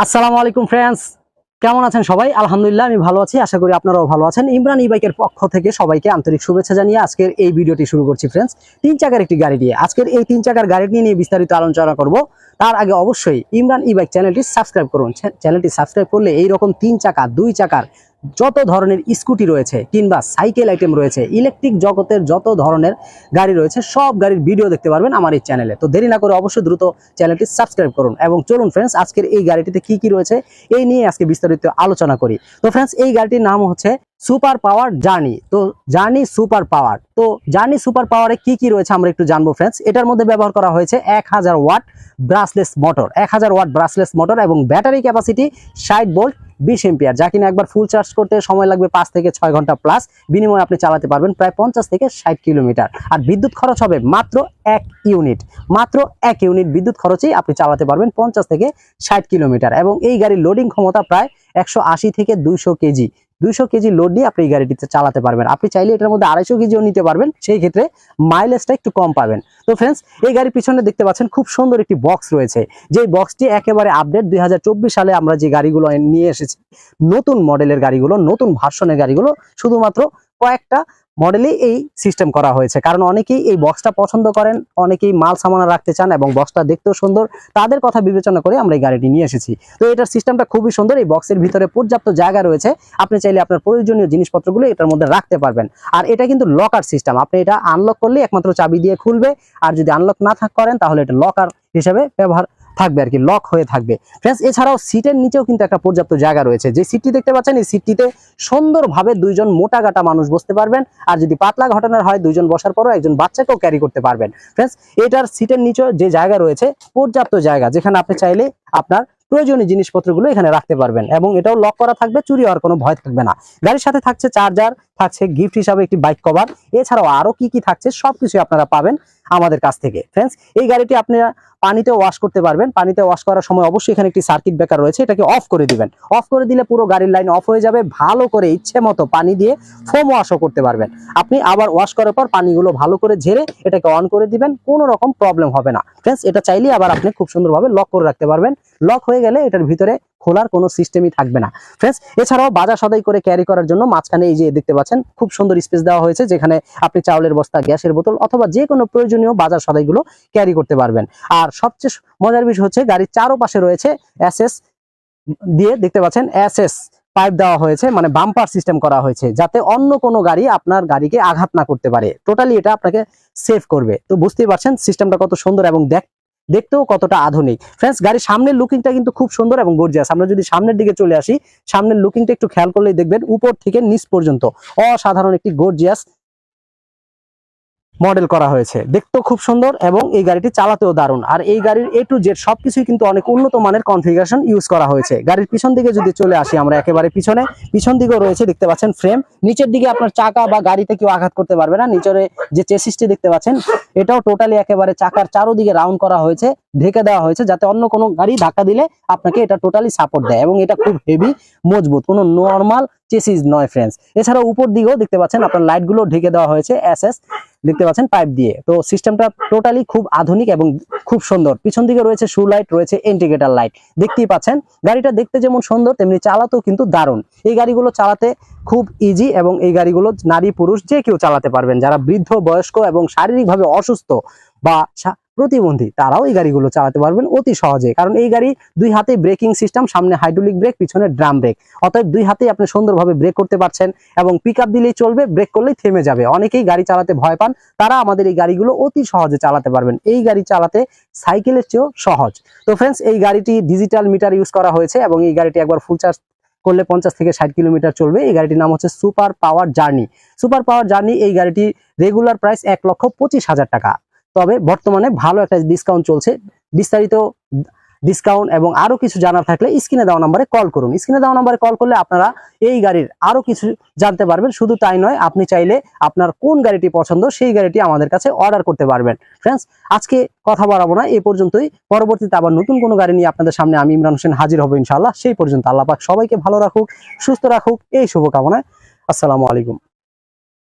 আসসালামু আলাইকুম ফ্রেন্ডস, কেমন আছেন সবাই? আলহামদুলিল্লাহ আমি ভালো আছি, আশা করি আপনারাও ভালো আছেন। ইমরান ই বাইকের পক্ষ থেকে সবাইকে আন্তরিক শুভেচ্ছা জানিয়ে আজকের এই ভিডিওটি শুরু করছি ফ্রেন্ডস। তিন চাকার একটি গাড়ি দিয়ে আজকের এই তিন চাকার গাড়ি নিয়ে বিস্তারিত আলোচনা করব। তার আগে অবশ্যই ইমরান ই বাইক চ্যানেলটি সাবস্ক্রাইব করুন। চ্যানেলটি সাবস্ক্রাইব করলে এইরকম তিন চাকা দুই চাকার যত ধরনের স্কুটি রয়েছে কিংবা সাইকেল আইটেম রয়েছে, ইলেকট্রিক জগতের যত ধরনের গাড়ি রয়েছে সব গাড়ির ভিডিও দেখতে পারবেন আমার এই চ্যানেলে। তো দেরি না করে অবশ্যই দ্রুত চ্যানেলটি সাবস্ক্রাইব করুন এবং চলুন ফ্রেন্ডস আজকের এই গাড়িটিতে কি কি রয়েছে এই নিয়ে আজকে বিস্তারিত আলোচনা করি। তো ফ্রেন্ডস এই গাড়িটির নাম হচ্ছে সুপার পাওয়ার জার্নি। তো জার্নি সুপার পাওয়ার, তো জার্নি সুপার পাওয়ারে কি কি রয়েছে আমরা একটু জানবো ফ্রেন্ডস। এটার মধ্যে ব্যবহার করা হয়েছে 1000 watt brushless motor, 1000 watt brushless motor এবং ব্যাটারি ক্যাপাসিটি 60 ভোল্ট 20 এম্পিয়ার, যা কিনা একবার ফুল চার্জ করতে সময় লাগবে 5 থেকে 6 ঘন্টা প্লাস। বিনিময়ে আপনি চালাতে পারবেন প্রায় 50 থেকে 60 কিলোমিটার। আর বিদ্যুৎ খরচ হবে মাত্র 1 ইউনিট, মাত্র 1 ইউনিট বিদ্যুৎ খরচেই আপনি চালাতে পারবেন 50 থেকে 60 কিলোমিটার। এবং এই গাড়ির লোডিং ক্ষমতা প্রায় 180 থেকে 200 কেজি, 200 কেজি লোড নিয়ে আপনি এই গাড়িটিতে চালাতে পারবেন। আপনি চাইলে এটার মধ্যে 250 কেজিও নিতে পারবেন, সেই ক্ষেত্রে মাইলেজটা একটু কম পাবেন। তো ফ্রেন্ডস এই গাড়ির পিছনে দেখতে পাচ্ছেন খুব সুন্দর একটি বক্স রয়েছে, যে বক্সটি একেবারে আপডেট। 2024 সালে আমরা যে গাড়িগুলো নিয়ে এসেছি, নতুন মডেলের গাড়িগুলো, নতুন ভার্সনের গাড়িগুলো, শুধুমাত্র কয়েকটা মডেলেই এই সিস্টেম করা হয়েছে। কারণ অনেকেই এই বক্সটা পছন্দ করেন, অনেকেই মাল সামানা রাখতে চান এবং বক্সটা দেখতেও সুন্দর, তাদের কথা বিবেচনা করে আমরা এই গাড়িটি নিয়ে এসেছি। তো এটার সিস্টেমটা খুবই সুন্দর। এই বক্সের ভিতরে পর্যাপ্ত জায়গা রয়েছে, আপনি চাইলে আপনার প্রয়োজনীয় জিনিসপত্রগুলো এটার মধ্যে রাখতে পারবেন। আর এটা কিন্তু লকার সিস্টেম, আপনি এটা আনলক করলে একমাত্র চাবি দিয়ে খুলবে, আর যদি আনলক না করেন তাহলে এটা লকার হিসেবে ব্যবহার থাকবে আর কি, লক হয়ে থাকবে ফ্রেন্ডস। এছাড়াও সিটের নিচেও কিন্তু একটা পর্যাপ্ত জায়গা রয়েছে। যে সিটটি দেখতে পাচ্ছেন, এই সিটটিতে সুন্দরভাবে দুইজন মোটা গাটা মানুষ বসতে পারবেন। আর যদি পাতলা ঘটনার হয়, দুইজন বসার পরও একজন বাচ্চাকেও ক্যারি করতে পারবেন ফ্রেন্ডস। এটার সিটের নিচেও যে জায়গা রয়েছে, পর্যাপ্ত জায়গা, যেখানে আপনি চাইলে আপনার প্রয়োজনীয় জিনিসপত্রগুলো এখানে রাখতে পারবেন। এবং এটাও লক করা থাকবে, চুরি হওয়ার কোনো ভয় থাকবে না। গাড়ির সাথে থাকছে চার্জার, থাকছে গিফট হিসাবে একটি বাইক কভার। এছাড়াও আরো কি কি থাকছে সবকিছু আপনারা পাবেন আমাদের কাছ থেকে ফ্রেন্ডস। এই গাড়িটি আপনারা পানিতে ওয়াশ করতে পারবেন। পানিতে ওয়াশ করার সময় অবশ্যই এখানে একটি সার্কিট ব্রেকার রয়েছে, এটাকে অফ করে দিবেন। অফ করে দিলে পুরো গাড়ির লাইন অফ হয়ে যাবে। ভালো করে ইচ্ছে মতো পানি দিয়ে ফোম ওয়াশও করতে পারবেন আপনি। আবার ওয়াশ করার পর পানিগুলো ভালো করে ঝেড়ে এটাকে অন করে দিবেন, কোনো রকম প্রবলেম হবে না ফ্রেন্ডস। এটা চাইলে আবার আপনি খুব সুন্দরভাবে লক করে রাখতে পারবেন। লক হয়ে গেলে এটার ভিতরে খোলার কোনো সিস্টেমই থাকবে না ফ্রেন্ডস। এছাড়াও বাজার সদাই করে ক্যারি করার জন্য মাঝখানে এই যে দেখতে পাচ্ছেন খুব সুন্দর স্পেস দেওয়া হয়েছে, যেখানে আপনি চাউলের বস্তা, গ্যাসের বোতল অথবা যে কোনো প্রয়োজনীয় বাজার সদাইগুলো ক্যারি করতে পারবেন। আর সবচেয়ে মজার বিষয় হচ্ছে গাড়ির চারপাশে রয়েছে এসএস দিয়ে দেখতে পাচ্ছেন এসএস পাইপ দেওয়া হয়েছে, মানে বাম্পার সিস্টেম করা হয়েছে, যাতে অন্য কোনো গাড়ি আপনার গাড়িকে আঘাত না করতে পারে। টোটালি এটা আপনাকে সেভ করবে। তো বুঝতেই পারছেন সিস্টেমটা কত সুন্দর এবং দেখতেও কতটা আধুনিক ফ্রেন্ডস। গাড়ির সামনের লুকিংটা কিন্তু খুব সুন্দর এবং গর্জিয়াস। আমরা যদি সামনের দিকে চলে আসি, সামনের লুকিংটা একটু খেয়াল করলেই দেখবেন উপর থেকে নিচ পর্যন্ত অসাধারণ একটি গর্জিয়াস মডেল করা হয়েছে। দেখতেও খুব সুন্দর এবং এই গাড়িটি চালাতেও দারুণ। আর এই গাড়ির A to Z সবকিছুই কিন্তু অনেক উন্নত মানের কনফিগারেশন ইউজ করা হয়েছে। গাড়ির পিছন দিকে যদি চলে আসি আমরা, একেবারে পিছন দিকেও রয়েছে দেখতে পাচ্ছেন ফ্রেম। নিচের দিকে আপনার চাকা বা গাড়িতে কেউ আঘাত করতে পারবে না। নিচের যে চেসিসটি দেখতে পাচ্ছেন, এটাও টোটালি একেবারে চাকার চারোদিকে রাউন্ড করা হয়েছে, ঢেকে দেওয়া হয়েছে, যাতে অন্য কোনো গাড়ি ধাক্কা দিলে আপনাকে এটা টোটালি সাপোর্ট দেয়। এবং এটা খুব হেভি মজবুত, কোনো নর্মাল চেসিস নয় ফ্রেন্ডস। এছাড়াও উপর দিকেও দেখতে পাচ্ছেন আপনার লাইটগুলো ঢেকে দেওয়া হয়েছে এসএস দেখতে পাচ্ছেন পাইপ দিয়ে। তো সিস্টেমটা টোটালি খুব আধুনিক এবং খুব সুন্দর। পিছন দিকে রয়েছে শু লাইট, রয়েছে ইন্ডিকেটর লাইট, দেখতেই পাচ্ছেন। গাড়িটা দেখতে যেমন সুন্দর তেমনি চালাতেও কিন্তু দারুণ। এই গাড়িগুলো চালাতে খুব ইজি এবং এই গাড়িগুলো নারী পুরুষ যে কেউ চালাতে পারবেন। যারা বৃদ্ধ, বয়স্ক এবং শারীরিকভাবে অসুস্থ বা প্রতিবন্ধী, তারাও এই গাড়িগুলো চালাতে পারবেন অতি সহজে। কারণ এই গাড়ি দুই হাতে ব্রেকিং সিস্টেম, সামনে হাইড্রোলিক ব্রেক, পিছনে ড্রাম ব্রেক। অতএব দুই হাতেই আপনি সুন্দরভাবে ব্রেক করতে পারছেন এবং পিক আপ দিলেই চলবে, ব্রেক করলেই থেমে যাবে। অনেকেই গাড়ি চালাতে ভয় পান, তারা আমাদের এই গাড়িগুলো অতি সহজে চালাতে পারবেন। এই গাড়ি চালাতে সাইকেলের চেয়েও সহজ। তো ফ্রেন্ডস এই গাড়িটি ডিজিটাল মিটার ইউজ করা হয়েছে এবং এই গাড়িটি একবার ফুল চার্জ করলে 50 থেকে 60 কিলোমিটার চলবে। এই গাড়িটির নাম হচ্ছে super power journey. Super power journey এই গাড়িটি রেগুলার প্রাইস 1,25,000 টাকা। তবে বর্তমানে ভালো একটা ডিসকাউন্ট চলছে। বিস্তারিত ডিসকাউন্ট এবং আরো কিছু জানার থাকলে স্ক্রিনে দেওয়া নম্বরে কল করুন। স্ক্রিনে দেওয়া নম্বরে কল করলে আপনারা এই গাড়ির আরো কিছু জানতে পারবেন। শুধু তাই নয়, আপনি চাইলে আপনার কোন গাড়িটি পছন্দ সেই গাড়িটি আমাদের কাছে অর্ডার করতে পারবেন ফ্রেন্ডস। আজকে কথা বাড়াবো না, এই পর্যন্তই। পরবর্তীতে আবার নতুন কোনো গাড়ি নিয়ে আপনাদের সামনে আমি ইমরান হোসেন হাজির হব ইনশাআল্লাহ। সেই পর্যন্ত আল্লাহ পাক সবাইকে ভালো রাখুক, সুস্থ রাখুক, এই শুভকামনায়। আসসালামু আলাইকুম।